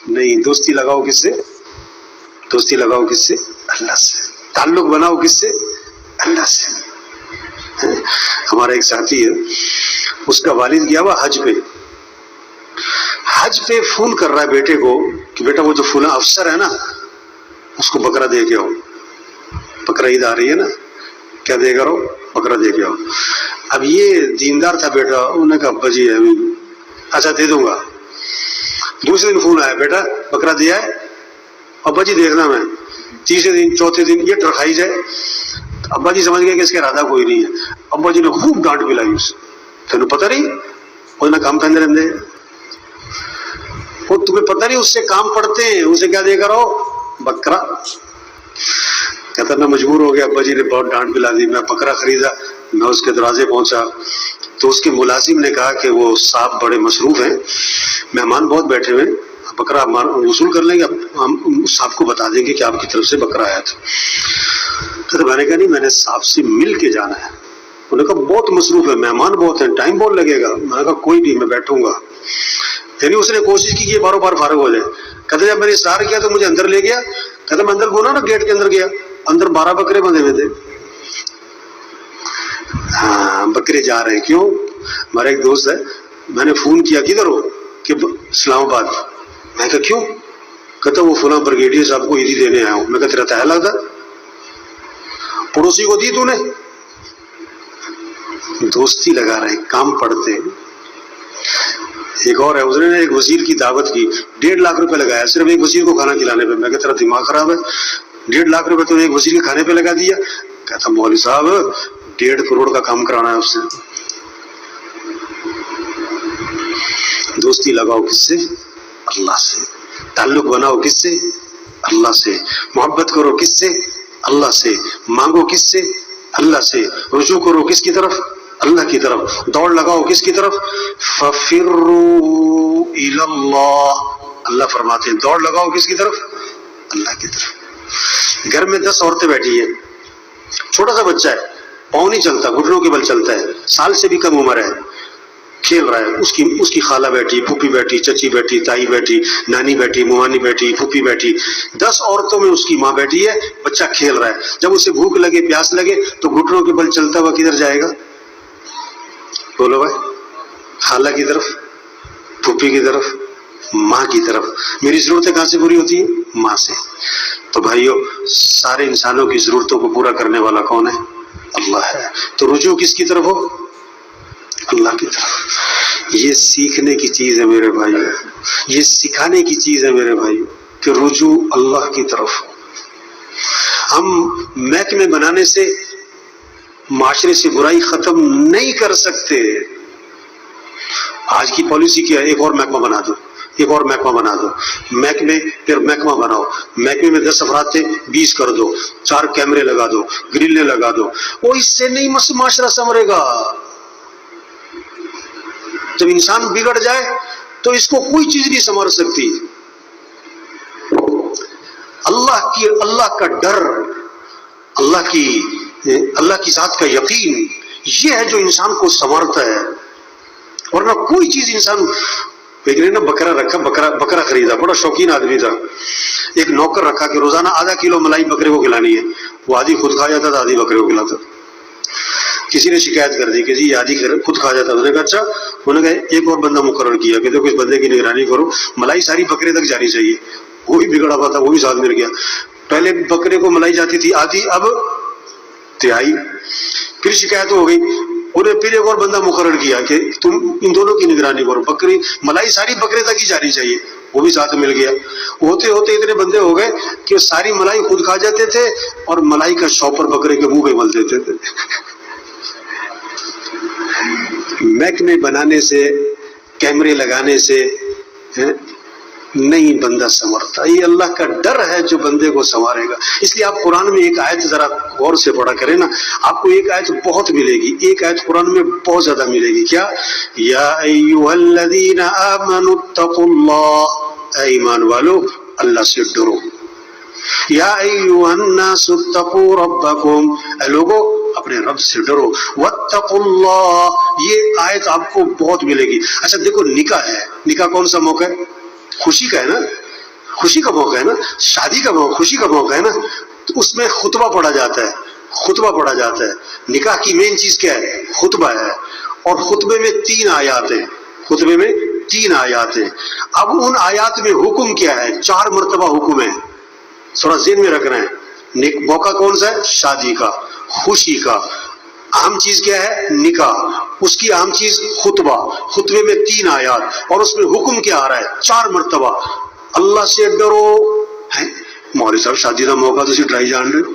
نہیں، دوستی لگاؤ کس سے؟ دوستی لگاؤ کس سے؟ اللہ سے. تعلق بناؤ کس سے؟ اللہ سے. ہمارا ایک ساتھی ہے، اس کا والد گیا ہوا حج پہ. حج پہ فون کر رہا ہے بیٹے کو کہ بیٹا وہ جو فلاں افسر ہے نا اس کو بکرا دے کے آؤ. بکرا عید آ رہی ہے نا، کیا دے کر آؤ؟ بکرا دے کے آؤ. اب یہ دیندار تھا بیٹا، انہوں نے کہا ابا جی اچھا دے دوں گا. دوسرے دن فون آیا، بیٹا بکرا دیا ہے؟ ابا جی دیکھنا میں. تیسرے دن، چوتھے دن یہ ٹرکھائی جائے. ابا جی سمجھ گئے کہ اس کا ارادہ کوئی نہیں ہے. ابا جی نے خوب ڈانٹ پلائی اسے. تمہیں پتہ نہیں وہ نہ کام پہن رہے، وہ تمہیں پتہ نہیں اس سے کام پڑتے ہیں، اسے کیا دے کر آؤ؟ بکرا. کہتا میں مجبور ہو گیا، ابا جی نے بہت ڈانٹ پلا دی. میں بکرا خریدا، میں اس کے دروازے پہنچا تو اس کے ملازم نے کہا کہ وہ صاحب بڑے مصروف ہیں، مہمان بہت بیٹھے ہوئے، بکرا وصول کر لیں گے، ہم صاحب کو بتا دیں گے کہ آپ کی طرف سے بکرا آیا تھا. تو میں نے کہا نہیں، میں نے صاحب سے مل کے جانا ہے. انہوں نے کہا بہت مصروف ہے، مہمان بہت ہیں، ٹائم بہت لگے گا. میں نے کہا کوئی نہیں، میں بیٹھوں گا. یعنی اس نے کوشش کی کہ یہ باروں بار فارغ ہو جائے. کہتے جب میں نے اصرار کیا تو مجھے اندر لے گیا. کہتے میں اندر گھونا نا، گیٹ کے اندر گیا، اندر 12 بکرے بندھے ہوئے تھے. ہاں بکرے جا رہے ہیں. کیوں؟ ہمارا ایک دوست ہے، میں نے فون کیا کدھر ہو؟ کہ اسلام آباد. میں کہا کیوں؟ کہتا وہ فلاں بریگیڈیئر صاحب کو عیدی دینے آیا ہوں. میں کہا تیرا تایا لگتا، پڑوسی کو دی تو نے. دوستی لگا رہے، کام پڑتے. ایک اور ہے، اس نے ایک وزیر کی دعوت کی، 1.5 لاکھ روپے لگایا صرف ایک وزیر کو کھانا کھلانے پہ. میں کہا تیرا دماغ خراب ہے، 1.5 لاکھ روپے تو نے ایک وزیر کے کھانے پہ لگا دیا. کہتا مولوی صاحب 1.5 کروڑ کا کام کرانا ہے اس سے. دوستی لگاؤ کس سے؟ اللہ سے. تعلق بناؤ کس سے؟ اللہ سے. محبت کرو کس سے؟ اللہ سے. مانگو کس سے؟ اللہ سے. رجوع کرو کس کی طرف؟ اللہ کی طرف. دوڑ لگاؤ کس کی طرف؟ فَفِرُّوا إِلَى اللَّهِ. اللہ فرماتے ہیں دوڑ لگاؤ کس کی طرف؟ اللہ کی طرف. گھر میں 10 عورتیں بیٹھی ہیں، چھوٹا سا بچہ ہے، پاؤں نہیں چلتا، گھٹنوں کے بل چلتا ہے، سال سے بھی کم عمر ہے، کھیل رہا ہے. اس کی خالہ بیٹھی، پھوپھی بیٹھی، چچی بیٹھی، تائی بیٹھی، نانی بیٹھی، موہانی بیٹھی، پھوپھی بیٹھی، 10 عورتوں میں اس کی ماں بیٹھی ہے. بچہ کھیل رہا ہے. جب اسے بھوک لگے، پیاس لگے تو گھٹنوں کے بل چلتا ہوا کدھر جائے گا؟ بولو بھائی. خالہ کی طرف، پھوپھی کی طرف، ماں کی طرف. میری ضرورتیں کہاں سے پوری ہوتی ہیں؟ ماں سے. تو بھائیو سارے انسانوں کی ضرورتوں کو پورا کرنے والا کون ہے؟ اللہ ہے. تو رجوع کس کی طرف ہو؟ اللہ کی طرف. یہ سیکھنے کی چیز ہے میرے بھائیو، یہ سکھانے کی چیز ہے میرے بھائیو کہ رجوع اللہ کی طرف ہو. ہم محکمے بنانے سے معاشرے سے برائی ختم نہیں کر سکتے. آج کی پالیسی کیا ہے؟ ایک اور محکمہ بنا دو، ایک اور محکمہ بنا دو. محکمے پھر محکمہ بناؤ. محکمے میں 10 افراد تھے، 20 کر دو، 4 کیمرے لگا دو، گرلیں لگا دو. وہ اس سے نہیں معاشرہ سنورے گا. جب انسان بگڑ جائے تو اس کو کوئی چیز نہیں سنوار سکتی. اللہ کا ڈر، اللہ کی ذات کا یقین، یہ ہے جو انسان کو سنوارتا ہے. ورنہ کوئی چیز انسان. ایک نے نا بکرا خریدا، بڑا شوقین آدمی تھا. ایک نوکر رکھا کہ روزانہ ½ کلو ملائی بکرے کو کھلانی ہے. وہ آدھی خود کھا جاتا تھا، آدھی بکرے کو کھلاتا. کسی نے شکایت کر دی کہ جی یہ آدھی خود کھا جاتا. انہوں نے کہا اچھا. انہوں نے کہا ایک اور بندہ مقرر کیا کہ دیکھو اس بندے کی نگرانی کرو، ملائی ساری بکرے تک جانی چاہیے. وہ بھی بگڑا ہوا تھا، وہ بھی ساتھ مل گیا. پہلے بکرے کو ملائی جاتی تھی آدھی، اب تہائی. پھر شکایت ہو گئی، انہیں پھر ایک اور بندہ مقرر کیا کہ تم ان دونوں کی نگرانی کرو، بکری ملائی ساری بکرے تک ہی جانی چاہیے. وہ بھی ساتھ مل گیا. ہوتے ہوتے اتنے بندے ہو گئے کہ ساری ملائی خود کھا جاتے تھے اور ملائی کا شاپر بکرے کے منہ پہ مل دیتے تھے. محکمے بنانے سے، کیمرے لگانے سے نہیں بندہ سنورتا. یہ اللہ کا ڈر ہے جو بندے کو سنوارے گا. اس لیے آپ قرآن میں ایک آیت ذرا غور سے پڑھا کریں نا، آپ کو ایک آیت بہت ملے گی. ایک آیت قرآن میں بہت زیادہ ملے گی. کیا؟ یا ایھا الذین آمنوا اتقوا اللہ، اے ایمان والو اللہ سے ڈرو. یا ایھا الناس اتقوا ربکم، اے لوگو اپنے رب سے ڈرو. واتقوا اللہ، یہ آیت آپ کو بہت ملے گی. اچھا دیکھو، نکاح ہے، نکاح کون سا موقع ہے؟ خوشی کا ہے نا. خوشی کا موقع ہے نا، شادی کا موقع، خوشی کا موقع ہے نا، تو اس میں خطبہ پڑھا جاتا ہے، خطبہ پڑھا جاتا ہے۔ نکاح کی مین چیز کیا ہے؟ خطبہ ہے، اور خطبے میں 3 آیات ہیں، خطبے میں 3 آیات ہیں۔ اب ان آیات میں حکم کیا ہے؟ 4 مرتبہ حکم ہے، تھوڑا ذہن میں رکھنا ہے۔ موقع کون سا ہے؟ شادی کا، خوشی کا۔ اہم چیز کیا ہے؟ نکاح، اس کی اہم چیز خطبہ، خطبے میں 3 آیات، اور اس میں حکم کیا آ رہا ہے؟ 4 مرتبہ اللہ سے ڈرو۔ ہے مولوی صاحب شادی کا موقع تو ڈرائی جان رہے ہو؟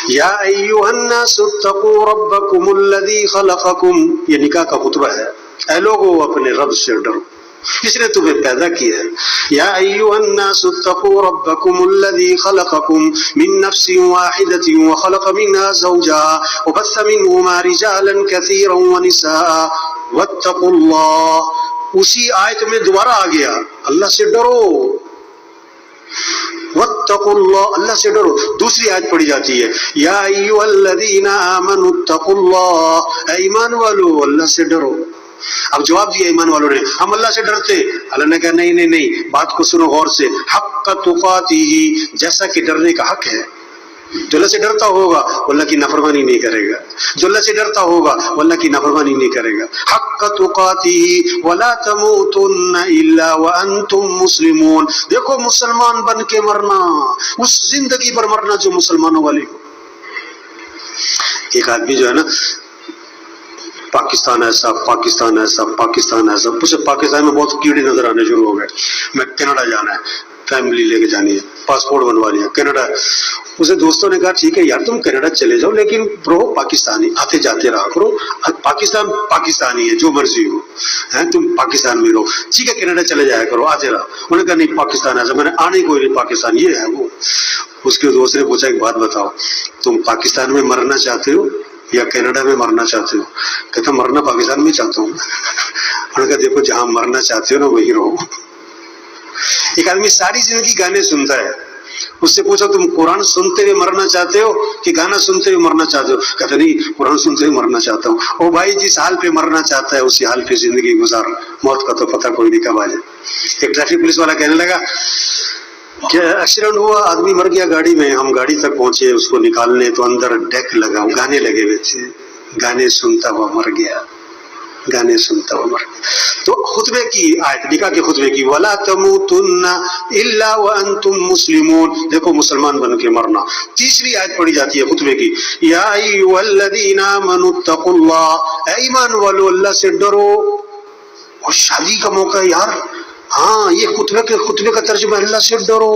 یا ایھا الناس اتقوا ربکم الذی خلقکم، یہ نکاح کا خطبہ ہے۔ اے لوگو اپنے رب سے ڈرو جس نے تمہیں پیدا کیا ہے۔ یا ایھا الناس اتقوا ربکم الذی خلقکم من نفس واحدۃ وخلق منها زوجها وبث منهما رجالا كثيرا ونساء واتقوا اللہ۔ اسی آیت میں دوبارہ آ گیا اللہ سے ڈرو، واتقوا اللہ، اللہ سے ڈرو۔ دوسری آیت پڑھی جاتی ہے یا ایھا الذین آمنوا اتقوا اللہ، اے ایمان والو اللہ سے ڈرو۔ اب جواب دیا ایمان والوں نے، ہم اللہ سے ڈرتے۔ اللہ نے کہا نہیں نہیں نہیں، بات کو سنو غور سے، حق تقاتہ، جیسا کہ ڈرنے کا حق ہے۔ جو اللہ سے ڈرتا ہوگا وہ اللہ کی نافرمانی نہیں کرے گا، جو اللہ سے ڈرتا ہوگا وہ اللہ کی نافرمانی نہیں کرے گا۔ حق تقاتہ ولا تموتن الا وانتم مسلمون، دیکھو مسلمان بن کے مرنا، اس زندگی پر مرنا جو مسلمانوں والی ہو۔ ایک آدمی جو ہے نا، پاکستان ایسا، پاکستان ایسا، پاکستان ایسا، اسے پاکستان میں بہت کیڑے نظر آنے شروع ہو گئے۔ میں کینیڈا جانا ہے، فیملی لے کے جانی ہے، پاسپورٹ بنوا لیا، کینیڈا۔ اسے دوستوں نے کہا ٹھیک ہے یار تم کینیڈا چلے جاؤ، لیکن رہو پاکستانی، آتے جاتے رہا کرو، پاکستان پاکستانی ہے جو مرضی ہو، تم پاکستان میں رہو، ٹھیک ہے کینیڈا چلے جایا کرو، آتے رہا۔ انہوں نے کہا نہیں پاکستان ایسا، میں نے آنے کوئی نہیں، پاکستان یہ ہے وہ۔ اس کے دوست نے پوچھا ایک بات بتاؤ، تم پاکستان میں مرنا چاہتے ہو یا کینیڈا میں مرنا چاہتے ہو؟ کہتا مرنا پاکستان میں چاہتا ہوں۔ انہوں نے کہا دیکھو جہاں مرنا چاہتے ہو نا وہی رہو۔ ایک آدمی ساری زندگی گانے سنتا ہے، اس سے پوچھو تم قرآن سنتے ہوئے مرنا چاہتے ہو کہ گانا سنتے ہوئے مرنا چاہتے ہو؟ کہتا نہیں قرآن سنتے ہوئے مرنا چاہتا ہوں۔ او بھائی جس حال پہ مرنا چاہتا ہے اسی حال پہ زندگی گزار، موت کا تو پتہ کوئی نہیں کب آ جائے۔ ایک ٹریفک پولیس والا کہنے لگا کہ ایکسیڈنٹ ہوا، آدمی مر گیا گاڑی میں، ہم گاڑی تک پہنچے اس کو نکالنے تو اندر ڈیک لگا، گانے لگے ہوئے تھے، گانے سنتا ہوا مر گیا، گانے سنتا ہوا مر گیا۔ تو خطبے کی آیت، نکاح کے خطبے کی، وَلَا تَمُوتُنَّ إِلَّا وَأَنْتُمْ مُسْلِمُونَ، دیکھو مسلمان بن کے مرنا۔ تیسری آیت پڑھی جاتی ہے خطبے کی، یا ایھا الذین آمنوا اتقوا اللہ، اے ایمان والو اللہ سے ڈرو۔ اور شادی کا موقع ہے یار، ہاں یہ خطبے کا ترجمہ اللہ سے ڈرو۔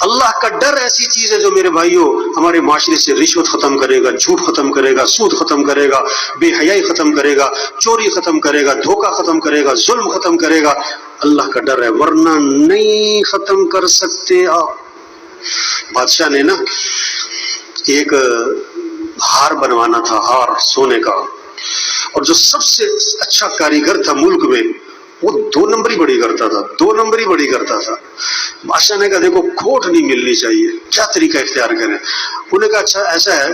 اللہ کا ڈر ایسی چیز ہے جو میرے بھائیوں ہمارے معاشرے سے رشوت ختم کرے گا، جھوٹ ختم کرے گا، سود ختم کرے گا، بے حیائی ختم کرے گا، چوری ختم کرے گا، دھوکہ ختم کرے گا، ظلم ختم کرے گا۔ اللہ کا ڈر ہے، ورنہ نہیں ختم کر سکتے آپ۔ بادشاہ نے نا ایک ہار بنوانا تھا، ہار سونے کا، اور جو سب سے اچھا کاریگر تھا ملک میں وہ 2 نمبری بڑی کرتا تھا، 2 نمبری بڑی کرتا تھا۔ بادشاہ نے کہا دیکھو کھوٹ نہیں ملنی چاہیے، کیا طریقہ اختیار کریں؟ انہوں نے کہا اچھا ایسا ہے،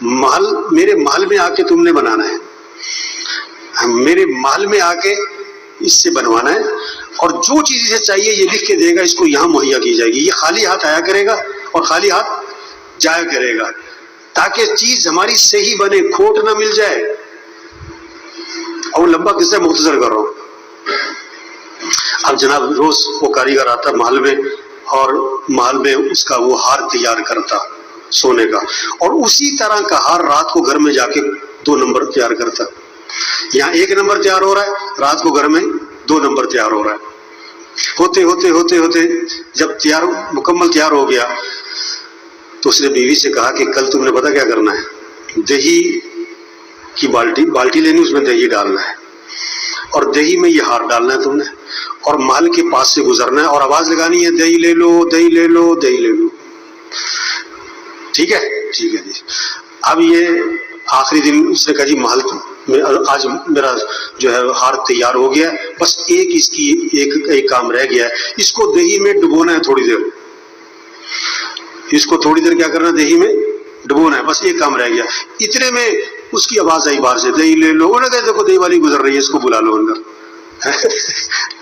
محل میرے محل میں آ کے تم نے بنانا ہے، میرے محل میں آ کے اس سے بنوانا ہے، اور جو چیز اسے چاہیے یہ لکھ کے دے گا، اس کو یہاں مہیا کی جائے گی، یہ خالی ہاتھ آیا کرے گا اور خالی ہاتھ جایا کرے گا، تاکہ چیز ہماری صحیح بنے، کھوٹ نہ مل جائے۔ اور لمبا قصہ مختصر کر رہا ہوں۔ اب جناب روز وہ کاریگر آتا محل میں، اور محل میں اس کا وہ ہار تیار کرتا سونے کا، اور اسی طرح کا ہار رات کو گھر میں جا کے 2 نمبر تیار کرتا۔ یہاں 1 نمبر تیار ہو رہا ہے، رات کو گھر میں 2 نمبر تیار ہو رہا ہے۔ ہوتے ہوتے ہوتے ہوتے جب مکمل تیار ہو گیا تو اس نے بیوی سے کہا کہ کل تم نے پتا کیا کرنا ہے، دہی کی بالٹی لینی، اس میں دہی ڈالنا ہے، اور دہی میں یہ ہار ڈالنا ہے تم نے، اور محل کے پاس سے گزرنا ہے اور آواز لگانی ہے دہی لے لو، دہی لے لو، دہی لے لو۔ ٹھیک ہے ٹھیک ہے جی۔ اب یہ آخری دن اس نے کہا جی محل میں آج میرا جو ہے ہار تیار ہو گیا ہے، بس ایک کام رہ گیا ہے، اس کو دہی میں ڈبونا ہے تھوڑی دیر، اس کو تھوڑی دیر کیا کرنا ہے، دہی میں ڈبونا ہے، بس ایک کام رہ گیا۔ اتنے میں اس کی آواز آئی باہر سے، دہی لے لو۔ انہوں نے کہا دیکھو دہی والی گزر رہی ہے، اس کو بلا لو اندر۔